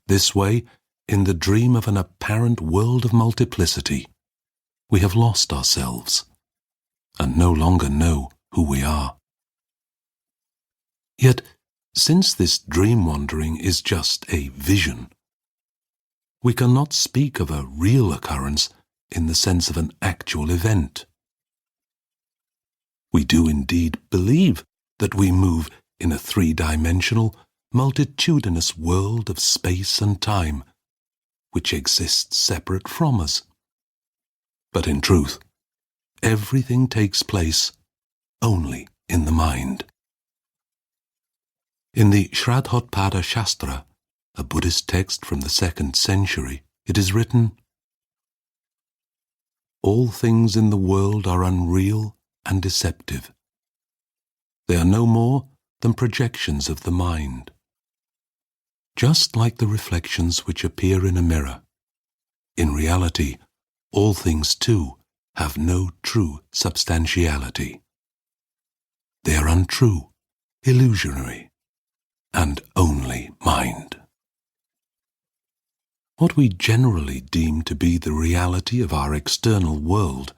This way, in the dream of an apparent world of multiplicity, we have lost ourselves and no longer know who we are. Yet, since this dream wandering is just a vision, we cannot speak of a real occurrence in the sense of an actual event. We do indeed believe that we move in a three-dimensional, multitudinous world of space and time, which exists separate from us. But in truth, everything takes place only in the mind. In the Shraddhottpada Shastra, a Buddhist text from the 2nd century, it is written, "All things in the world are unreal and deceptive. They are no more than projections of the mind. Just like the reflections which appear in a mirror, in reality, all things too have no true substantiality. They are untrue, illusionary, and only mind." What we generally deem to be the reality of our external world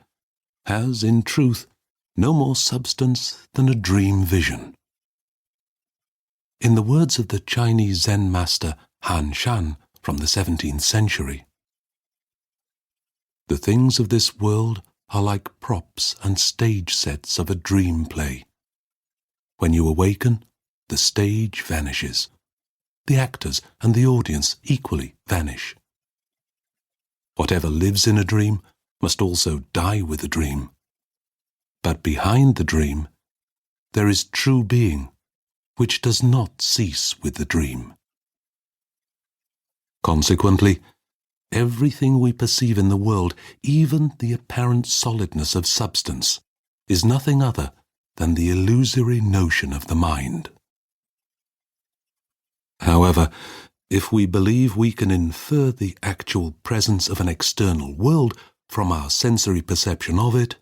has, in truth, no more substance than a dream vision. In the words of the Chinese Zen master Han Shan from the 17th century, "The things of this world are like props and stage sets of a dream play. When you awaken, the stage vanishes. The actors and the audience equally vanish. Whatever lives in a dream must also die with the dream. But behind the dream, there is true being, which does not cease with the dream. Consequently, everything we perceive in the world, even the apparent solidness of substance, is nothing other than the illusory notion of the mind. However, if we believe we can infer the actual presence of an external world from our sensory perception of it,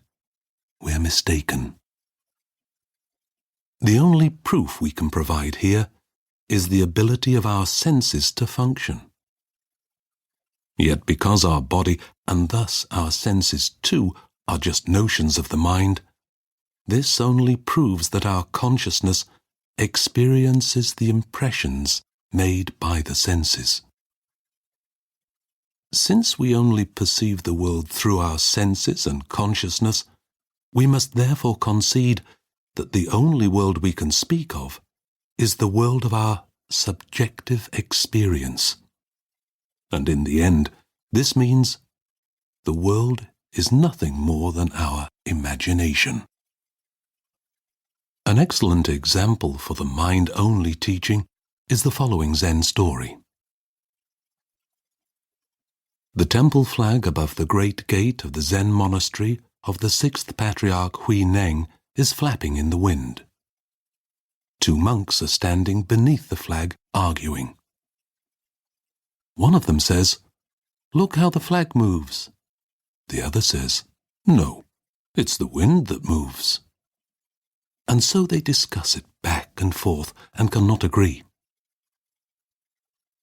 we are mistaken. The only proof we can provide here is the ability of our senses to function. Yet because our body, and thus our senses too, are just notions of the mind, this only proves that our consciousness experiences the impressions made by the senses. Since we only perceive the world through our senses and consciousness, we must therefore concede that the only world we can speak of is the world of our subjective experience. And in the end, this means the world is nothing more than our imagination. An excellent example for the mind-only teaching is the following Zen story. The temple flag above the great gate of the Zen monastery of the 6th Patriarch Hui Neng is flapping in the wind. 2 monks are standing beneath the flag arguing. One of them says, "Look how the flag moves." The other says, "No, it's the wind that moves." And so they discuss it back and forth and cannot agree.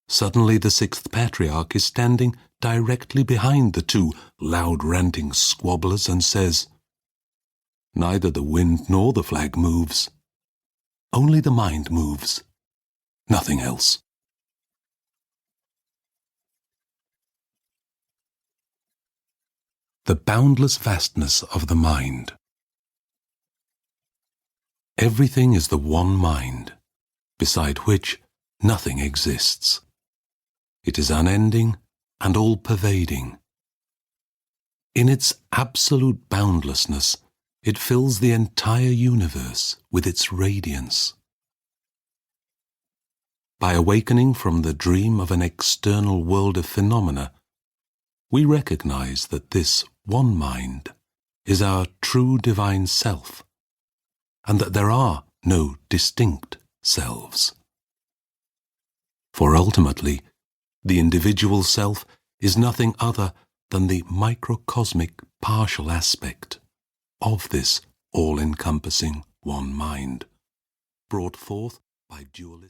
Suddenly the 6th Patriarch is standing directly behind the 2 loud ranting squabblers and says, "Neither the wind nor the flag moves. Only the mind moves. Nothing else." The boundless vastness of the mind. Everything is the one mind, beside which nothing exists. It is unending and all-pervading. In its absolute boundlessness, it fills the entire universe with its radiance. By awakening from the dream of an external world of phenomena, we recognize that this one mind is our true divine self, and that there are no distinct selves. For ultimately, the individual self is nothing other than the microcosmic partial aspect of this all-encompassing one mind, brought forth by dualistic